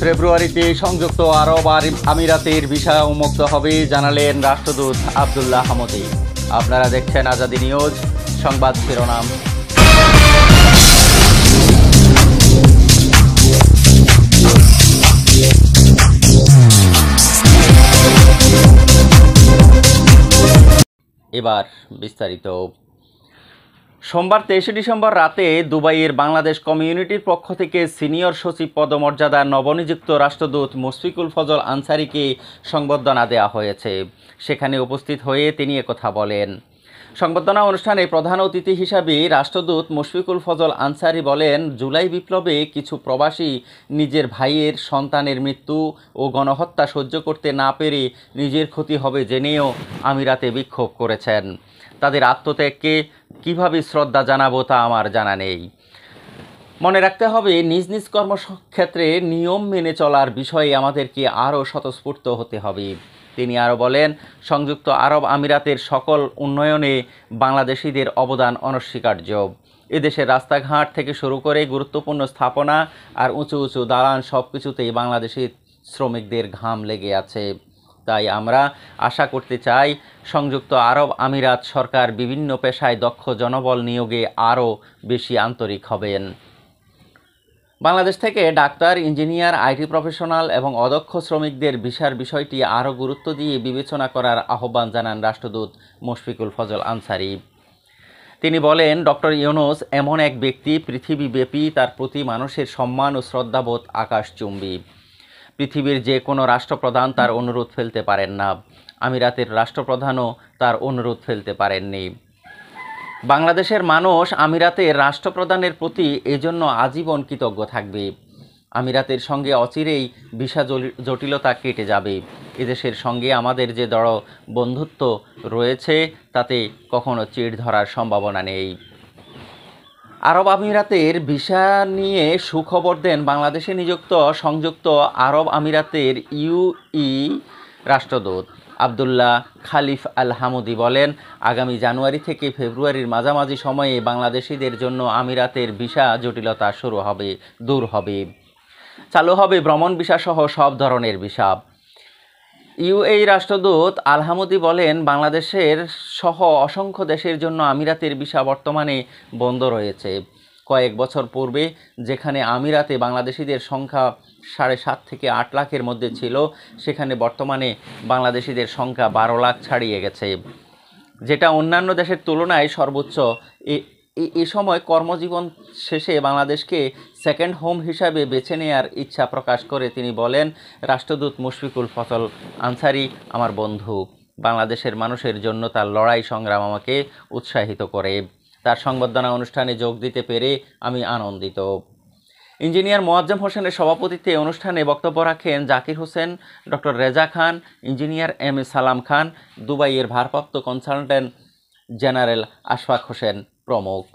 ফেব্রুয়ারিতে সংযুক্ত আরব আমিরাতের ভিসা উন্মুক্ত হবে জানালেন রাষ্ট্রদূত আব্দুল্লাহ হামদি। আপনারা দেখছেন আজাদী নিউজ। সংবাদ শিরোনাম। এবার বিস্তারিত। সোমবার 23 ডিসেম্বর রাতে দুবাইয়ের বাংলাদেশ কমিউনিটির পক্ষ থেকে সিনিয়র সচিব পদমর্যাদার নবনিযুক্ত রাষ্ট্রদূত মুশফিকুল ফজল আনসারীকে সংবর্ধনা দেওয়া হয়েছে। সেখানে উপস্থিত হয়ে তিনি একথা বলেন। সংবর্ধনা অনুষ্ঠানে প্রধান অতিথি হিসাবে রাষ্ট্রদূত মুশফিকুল ফজল আনসারী বলেন, জুলাই বিপ্লবে কিছু প্রবাসী নিজের ভাইয়ের সন্তানের মৃত্যু ও গণহত্যা সহ্য করতে না পেরে নিজের ক্ষতি হবে জেনেও আমিরাতে বিক্ষোভ করেছেন। তাদের আত্মত্যাগকে কিভাবে শ্রদ্ধা জানাবো তা আমার জানা নেই। মনে রাখতে হবে, নিজ নিজ কর্মক্ষেত্রে নিয়ম মেনে চলার বিষয়ে আমাদেরকে আরও স্বতঃস্ফূর্ত হতে হবে। তিনি আরও বলেন, সংযুক্ত আরব আমিরাতের সকল উন্নয়নে বাংলাদেশিদের অবদান অনস্বীকার্য। এদেশের রাস্তাঘাট থেকে শুরু করে গুরুত্বপূর্ণ স্থাপনা আর উঁচু উঁচু দালান সব কিছুতেই বাংলাদেশি শ্রমিকদের ঘাম লেগে আছে। তাই আমরা আশা করতে চাই, সংযুক্ত আরব আমিরাত সরকার বিভিন্ন পেশায় দক্ষ জনবল নিয়োগে আরও বেশি আন্তরিক হবেন। বাংলাদেশ থেকে ডাক্তার, ইঞ্জিনিয়ার, আইটি প্রফেশনাল এবং অদক্ষ শ্রমিকদের ভিসার বিষয়টি আরও গুরুত্ব দিয়ে বিবেচনা করার আহ্বান জানান রাষ্ট্রদূত মুশফিকুল ফজল আনসারী। তিনি বলেন, ডক্টর ইউনূস এমন এক ব্যক্তি, পৃথিবীব্যাপী তার প্রতি মানুষের সম্মান ও শ্রদ্ধাবোধ আকাশচুম্বী। পৃথিবীর যে কোনো রাষ্ট্রপ্রধান তার অনুরোধ ফেলতে পারেন না। আমিরাতের রাষ্ট্রপ্রধানও তার অনুরোধ ফেলতে পারেননি। বাংলাদেশের মানুষ আমিরাতের রাষ্ট্রপ্রধানের প্রতি এজন্য আজীবন কৃতজ্ঞ থাকবে। আমিরাতের সঙ্গে অচিরেই ভিসা জটিলতা কেটে যাবে। এদেশের সঙ্গে আমাদের যে দৃঢ় বন্ধুত্ব রয়েছে তাতে কখনো চিড় ধরার সম্ভাবনা নেই। আরব আমিরাতের ভিসা নিয়ে সুখবর দেন বাংলাদেশে নিযুক্ত সংযুক্ত আরব আমিরাতের ইউএই রাষ্ট্রদূত আবদুল্লাহ খালিফ আল হামদি বলেন, আগামী জানুয়ারি থেকে ফেব্রুয়ারির মাঝামাঝি সময়ে বাংলাদেশিদের জন্য আমিরাতের ভিসা জটিলতা দূর হবে। চালু হবে ভ্রমণ ভিসা সহ সব ধরনের ভিসা। ইউএই রাষ্ট্রদূত আল হামদি বলেন, বাংলাদেশের সহ অসংখ্য দেশের জন্য আমিরাতের ভিসা বর্তমানে বন্ধ রয়েছে। কয়েক বছর পূর্বে যেখানে আমিরাতে বাংলাদেশিদের সংখ্যা 7.5 থেকে 8 লাখের মধ্যে ছিল, সেখানে বর্তমানে বাংলাদেশিদের সংখ্যা 12 লাখ ছাড়িয়ে গেছে, যেটা অন্যান্য দেশের তুলনায় সর্বোচ্চ। এ সময় কর্মজীবন শেষে বাংলাদেশকে সেকেন্ড হোম হিসাবে বেছে নেওয়ার ইচ্ছা প্রকাশ করে তিনি বলেন, রাষ্ট্রদূত মুশফিকুল ফজল আনসারী আমার বন্ধু। বাংলাদেশের মানুষের জন্য তার লড়াই সংগ্রাম আমাকে উৎসাহিত করে। তার সংবর্ধনা অনুষ্ঠানে যোগ দিতে পেরে আমি আনন্দিত। ইঞ্জিনিয়ার মোয়াজ্জেম হোসেনের সভাপতিত্বে অনুষ্ঠানে বক্তব্য রাখেন Zakir Hossain, doctor Reza Khan, engineer M A সালাম খান, দুবাইয়ের ভারপ্রাপ্ত কনসালটেন্ট জেনারেল আশফাক হোসেন প্রমুখ।